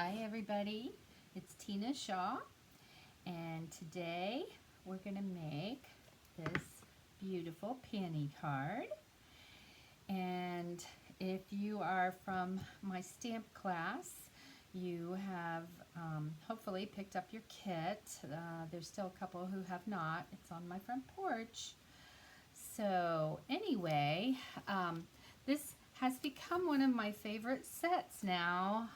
Hi everybody, it's Tina Shaw, and today we're going to make this beautiful peony card. And if you are from my stamp class, you have hopefully picked up your kit. There's still a couple who have not. It's on my front porch. So anyway, this has become one of my favorite sets now.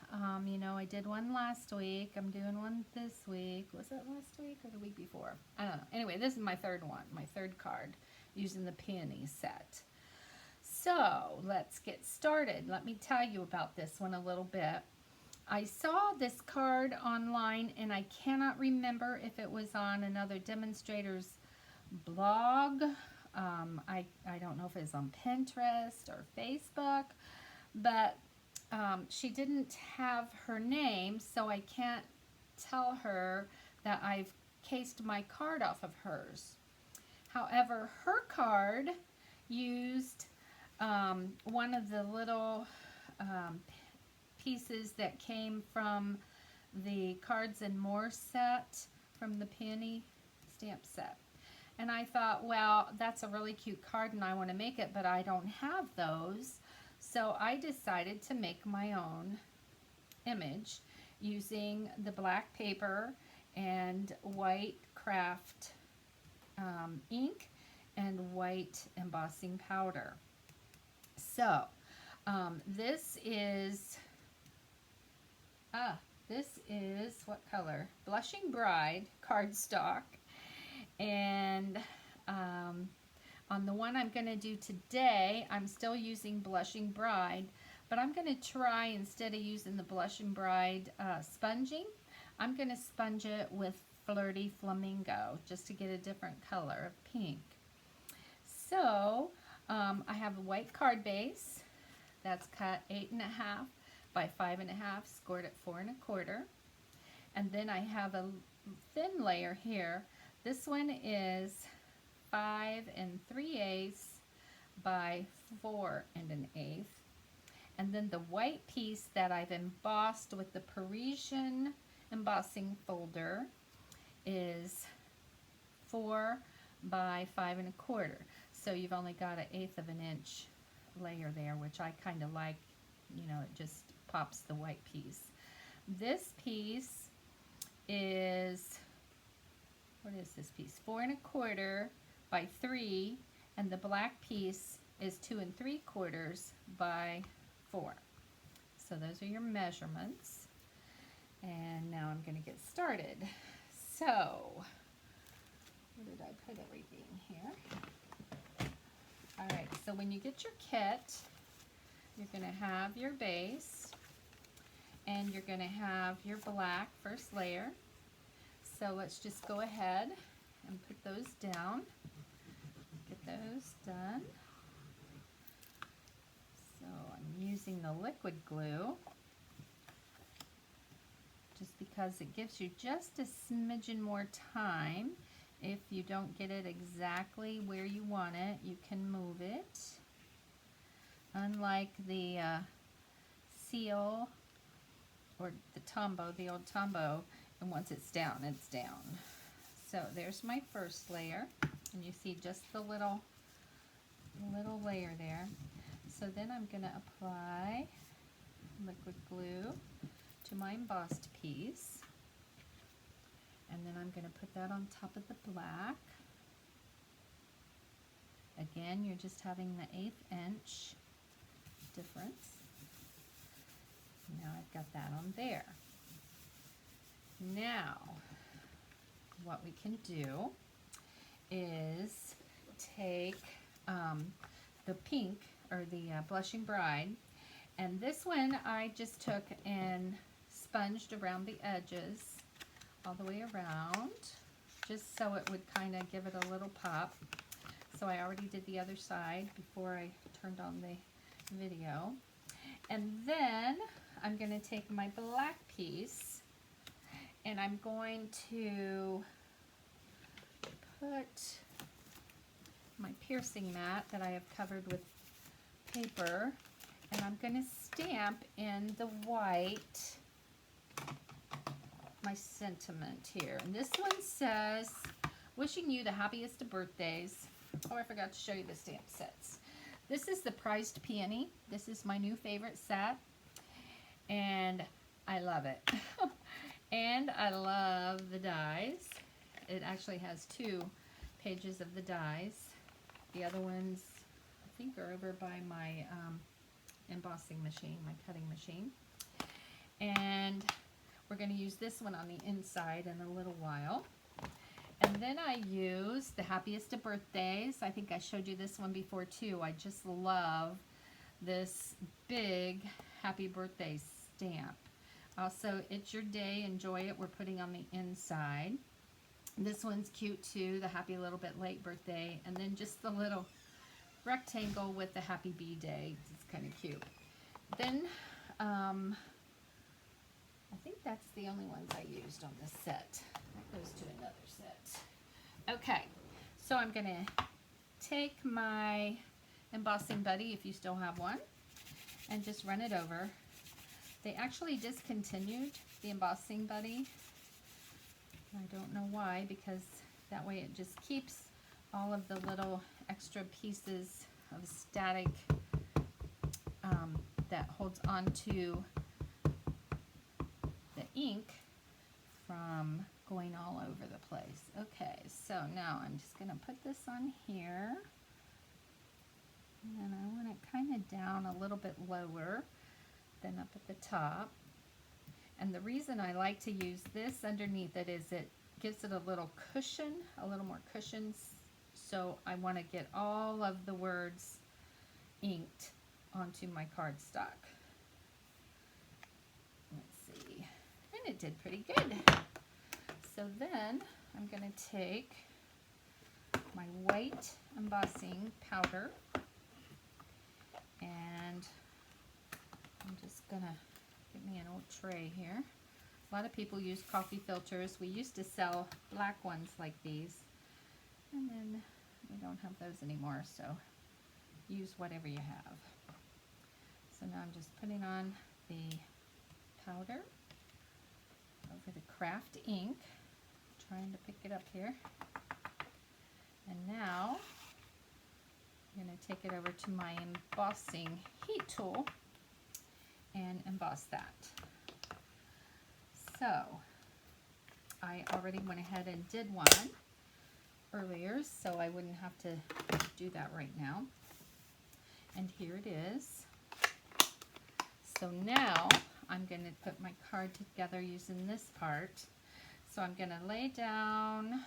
I did one last week. I'm doing one this week. Was it last week or the week before? I don't know. Anyway, this is my third one, my third card using the Peony set. So let's get started. Let me tell you about this one a little bit. I saw this card online and I cannot remember if it was on another demonstrator's blog. I don't know if it's on Pinterest or Facebook, but she didn't have her name, so I can't tell her that I've cased my card off of hers. However, her card used one of the little pieces that came from the Cards and More set from the Peony stamp set. And I thought, well, that's a really cute card and I want to make it, but I don't have those. So I decided to make my own image using the black paper and white craft ink and white embossing powder. So this is what color? Blushing Bride cardstock. And on the one I'm going to do today, I'm still using Blushing Bride, but I'm going to try, instead of using the Blushing Bride sponging, I'm going to sponge it with Flirty Flamingo just to get a different color of pink. So I have a white card base that's cut 8.5 by 5.5, scored at 4 1/4, and then I have a thin layer here. This one is 5 3/8 by 4 1/8. And then the white piece that I've embossed with the Parisian embossing folder is 4 by 5 1/4. So you've only got 1/8 of an inch layer there, which I kind of like. It just pops the white piece. This piece is, what is this piece? 4 1/4 by 3, and the black piece is 2 3/4 by 4. So those are your measurements. And now I'm going to get started. So, where did I put everything here? Alright, so when you get your kit, you're going to have your base, and you're going to have your black first layer. So let's just go ahead and put those down. Get those done. So I'm using the liquid glue just because it gives you just a smidgen more time. If you don't get it exactly where you want it, you can move it. Unlike the seal or the Tombow, the old Tombow, and once it's down, it's down. So there's my first layer, and you see just the little layer there. So then I'm going to apply liquid glue to my embossed piece, and then I'm going to put that on top of the black. Again, you're just having the 1/8 inch difference. Now I've got that on there. Now, what we can do is take the pink, or the Blushing Bride, and this one I just took and sponged around the edges all the way around, just so it would kind of give it a little pop. So I already did the other side before I turned on the video. And then I'm going to take my black piece, and I'm going to put my piercing mat that I have covered with paper, and I'm going to stamp in the white my sentiment here. And this one says, wishing you the happiest of birthdays. Oh, I forgot to show you the stamp sets. This is the Prized Peony. This is my new favorite set. And I love it. And I love the dies. It actually has 2 pages of the dies. The other ones, I think, are over by my embossing machine, my cutting machine. And we're going to use this one on the inside in a little while. And then I use the happiest of birthdays. I think I showed you this one before too. I just love this big happy birthday stamp. Also, it's your day, enjoy it. We're putting on the inside. This one's cute too, the happy little bit late birthday. And then just the little rectangle with the happy B-day. It's kind of cute. Then, I think that's the only ones I used on this set. That goes to another set. Okay, so I'm going to take my embossing buddy, if you still have one, and just run it over. They actually discontinued the embossing buddy. I don't know why, because that way it just keeps all of the little extra pieces of static that holds onto the ink from going all over the place. Okay, so now I'm just going to put this on here. And I want it kind of down a little bit lower than up at the top. And the reason I like to use this underneath it is it gives it a little cushion, a little more cushions. So I want to get all of the words inked onto my cardstock. Let's see. And it did pretty good. So then I'm going to take my white embossing powder, and I'm just going to get me an old tray here. A lot of people use coffee filters. We used to sell black ones like these, and then we don't have those anymore, so use whatever you have. So now I'm just putting on the powder over the craft ink, trying to pick it up here. And now I'm going to take it over to my embossing heat tool and emboss that. So I already went ahead and did one earlier, so I wouldn't have to do that right now. And here it is. So now I'm going to put my card together using this part. So I'm going to lay down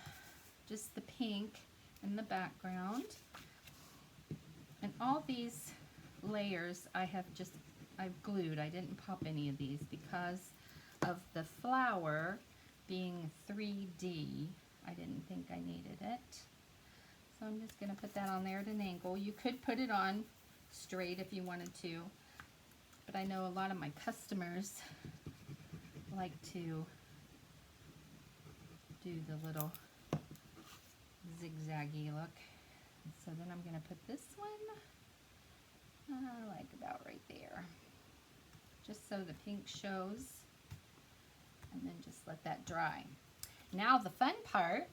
just the pink in the background. And all these layers I've glued. I didn't pop any of these because of the flower being 3D. I didn't think I needed it. So I'm just going to put that on there at an angle. You could put it on straight if you wanted to, but I know a lot of my customers like to do the little zigzaggy look. So then I'm going to put this one like about right there, just so the pink shows, and then just let that dry. Now the fun part,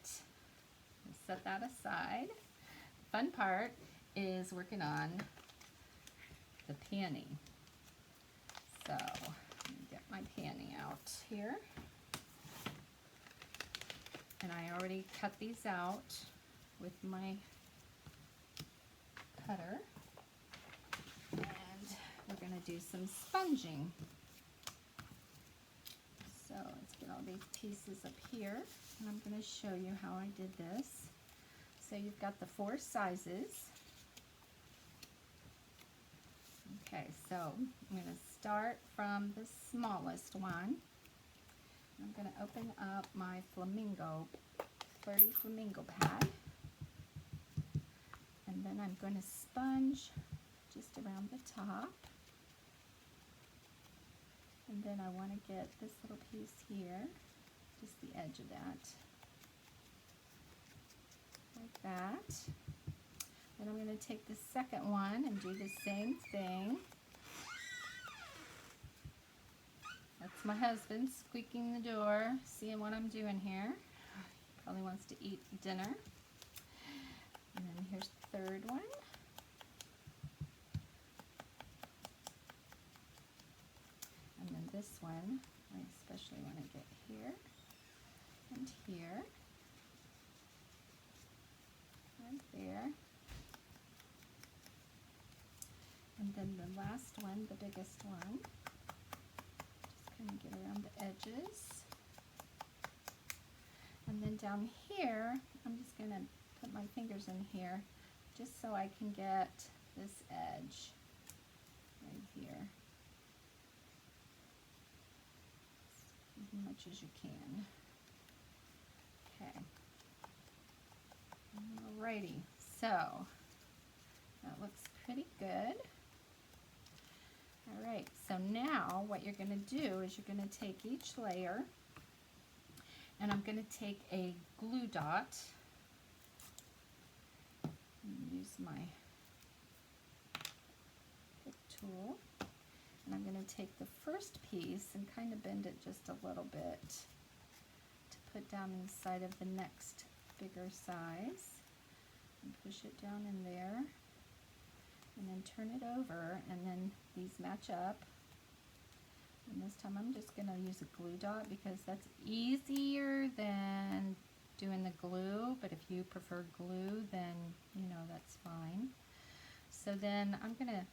we'll set that aside. The fun part is working on the peony. So let me get my peony out here. And I already cut these out with my cutter. And we're going to do some sponging. So let's get all these pieces up here. And I'm going to show you how I did this. So you've got the 4 sizes. Okay, so I'm going to start from the smallest one. I'm going to open up my Flirty Flamingo pad. And then I'm going to sponge just around the top. And then I want to get this little piece here, just the edge of that, like that. Then I'm going to take the second one and do the same thing. That's my husband squeaking the door, seeing what I'm doing here. Probably wants to eat dinner. And then here's the third one. And then this one, I especially want to get here and here, right there. And then the last one, the biggest one, just kind of get around the edges. And then down here, I'm just going to put my fingers in here just so I can get this edge right here. As much as you can. Okay. Alrighty, so that looks pretty good. Alright, so now what you're going to do is you're going to take each layer, and I'm going to take a glue dot and use my pick tool, and I'm going to take the first piece and kind of bend it just a little bit to put down inside of the next bigger size, and push it down in there, and then turn it over, and then these match up. And this time I'm just going to use a glue dot because that's easier than doing the glue, but if you prefer glue, then you know that's fine. So then I'm going to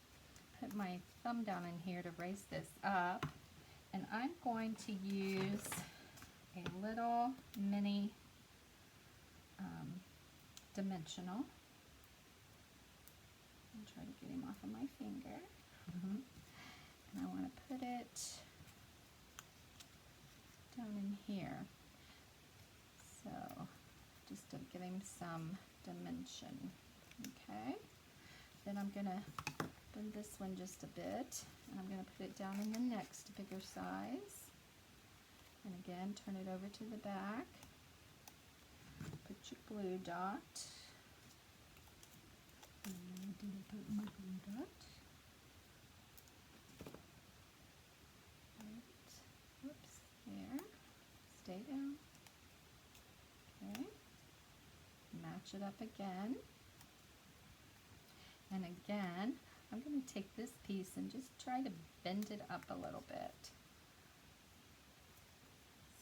put my thumb down in here to raise this up, and I'm going to use a little mini dimensional. And try to get him off of my finger. And I want to put it down in here. So just to give him some dimension. Okay. Then I'm going to bend this one just a bit, and I'm going to put it down in the next bigger size. And again, turn it over to the back. Put your glue dot. And did I put my glue dot? Right. Whoops. There. Stay down. Okay. Match it up again. And again, I'm going to take this piece and just try to bend it up a little bit.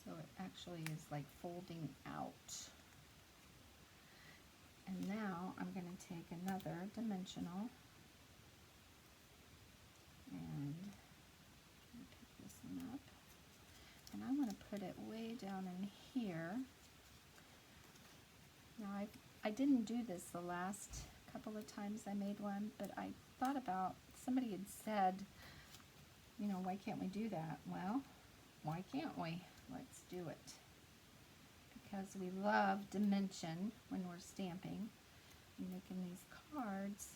So it actually is like folding out. And now I'm going to take another dimensional and pick this one up. And I want to put it way down in here. Now I didn't do this the last couple of times I made one, but I thought about, somebody had said, you know, why can't we do that? Well, why can't we? Let's do it. Because we love dimension when we're stamping and making these cards.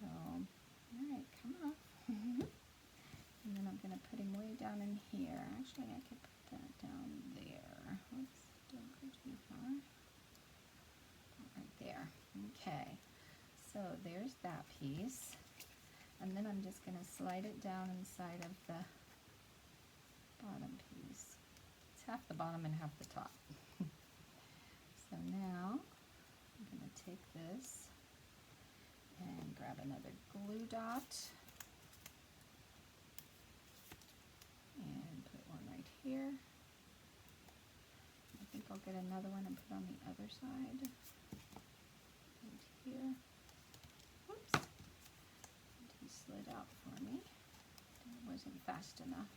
So, alright, come on. And then I'm going to put him way down in here. Actually, I could put that down there. Oops, don't go too far. Right there. Okay, so there's that piece. And then I'm just going to slide it down inside of the bottom piece. It's half the bottom and half the top. So now I'm going to take this and grab another glue dot and put one right here. I think I'll get another one and put on the other side. Right here. Whoops. He slid out for me. It wasn't fast enough.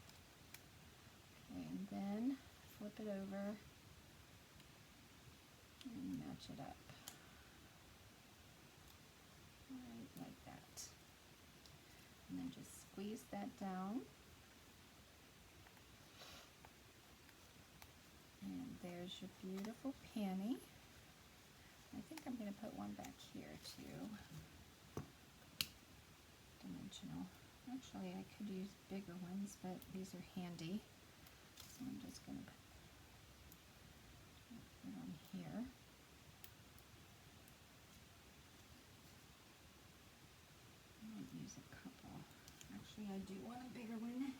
Okay, and then flip it over and match it up. Right like that. And then just squeeze that down. And there's your beautiful peony. I think I'm going to put one back here too. Dimensional. Actually, I could use bigger ones, but these are handy. So I'm just going to put it on here. I might use a couple. Actually, I do want a bigger one.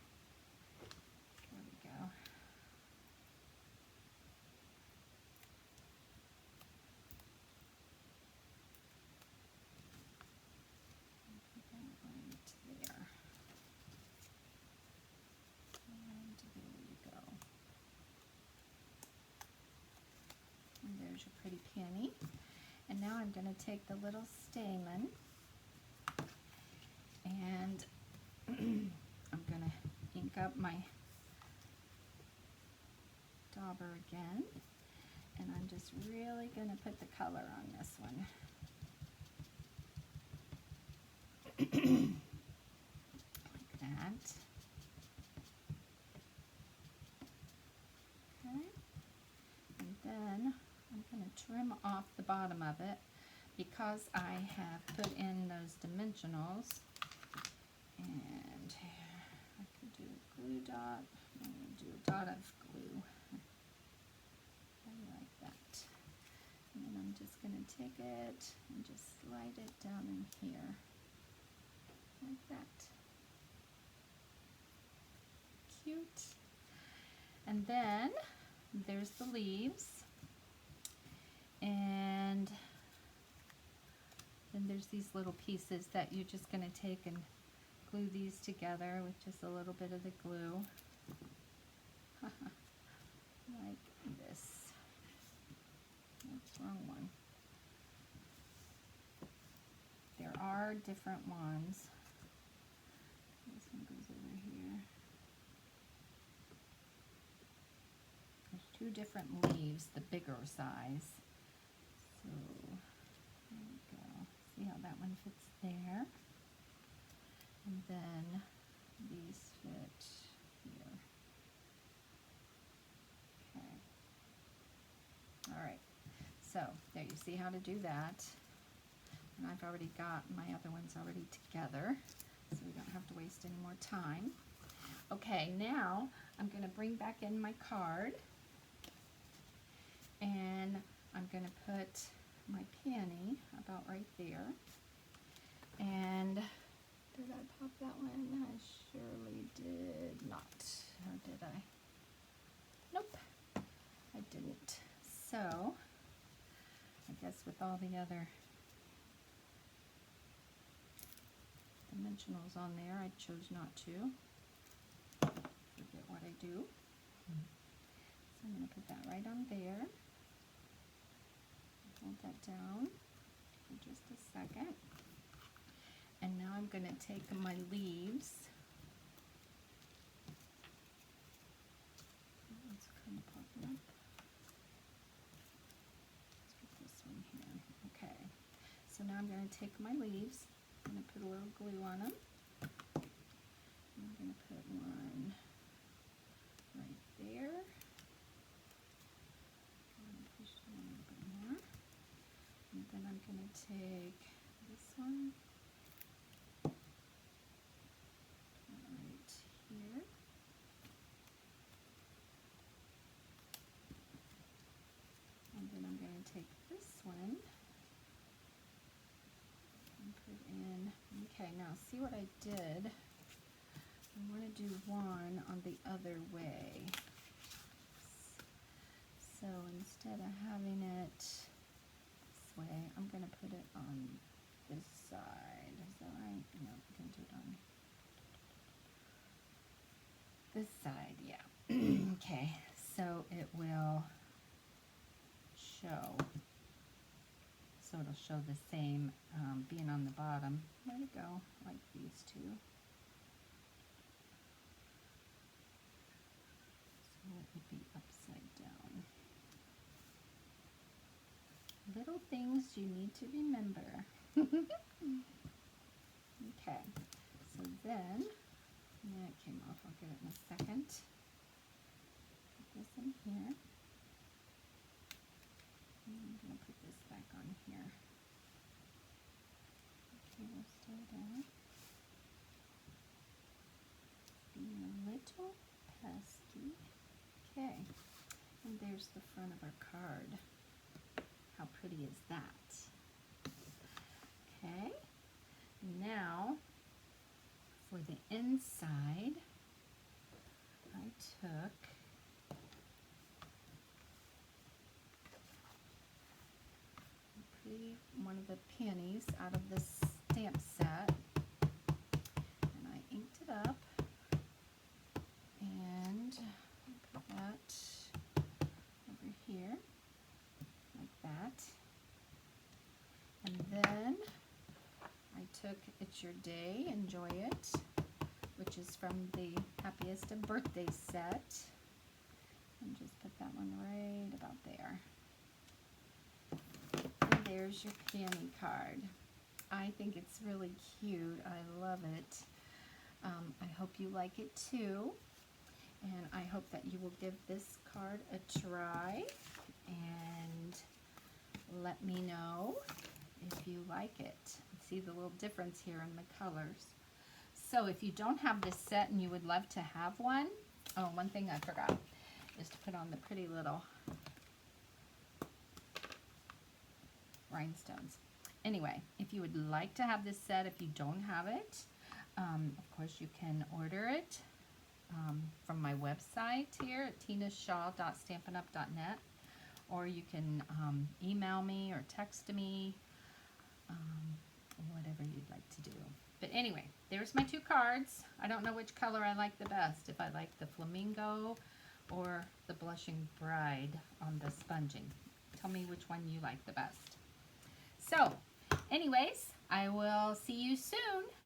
such a pretty peony. And now I'm going to take the little stamen and I'm going to ink up my dauber again. And I'm just really going to put the color on this one. Like that. Okay. And then I'm going to trim off the bottom of it because I have put in those dimensionals. And I could do a glue dot. I'm going to do a dot of glue. Like that. And then I'm just going to take it and just slide it down in here. Like that. Cute. And then there's the leaves. And then there's these little pieces that you're just going to take and glue these together with just a little bit of the glue. Like this. Oops, wrong one. There are different ones. This one goes over here. There's two different leaves, the bigger size. So, there we go. See how that one fits there? And then these fit here. Okay. All right. So, there you see how to do that. And I've already got my other ones already together, so we don't have to waste any more time. Okay, now I'm going to bring back in my card, and I'm going to put my peony about right there. And did I pop that one? I surely did not. Or did I? Nope, I didn't. So, I guess with all the other dimensionals on there, I chose not to. Forget what I do. So I'm going to put that right on there. Hold that down for just a second. And now I'm going to take my leaves. It's kind of popping up. Let's get this one here. Okay. So now I'm going to take my leaves. I'm going to put a little glue on them. I'm going to put one right there. Push it a little bit more. And then I'm going to take this one. Right here. And then I'm going to take this one. Put in, okay, now see what I did. I want to do one on the other way. So instead of having it this way, I'm going to put it on this side. Is that right? No, I'm going to do it on this side, yeah. Okay, so it will show. So it'll show the same being on the bottom. There we go, like these two. So it would be upside down. Little things you need to remember. Okay, so then, yeah, it came off. I'll get it in a second. Put this in here. And I'm going to put this back on here. Okay, we'll stay there. Being a little pesky. Okay, and there's the front of our card. How pretty is that? Okay, now for the inside, I took one of the peonies out of this stamp set, and I inked it up, and I put that over here like look, it's your day, enjoy it, which is from the Happiest of Birthdays set. And just put that one right about there. And there's your Peony card. I think it's really cute. I love it. I hope you like it too. And I hope that you will give this card a try and let me know if you like it. See the little difference here in the colors. So if you don't have this set and you would love to have one, oh, one thing I forgot is to put on the pretty little rhinestones. Anyway, if you would like to have this set, if you don't have it, of course you can order it from my website here at tinashaw.stampinup.net, or you can email me or text me, whatever you'd like to do. But anyway, there's my two cards. I don't know which color I like the best, if I like the flamingo or the blushing bride on the sponging. Tell me which one you like the best. So anyways, I will see you soon.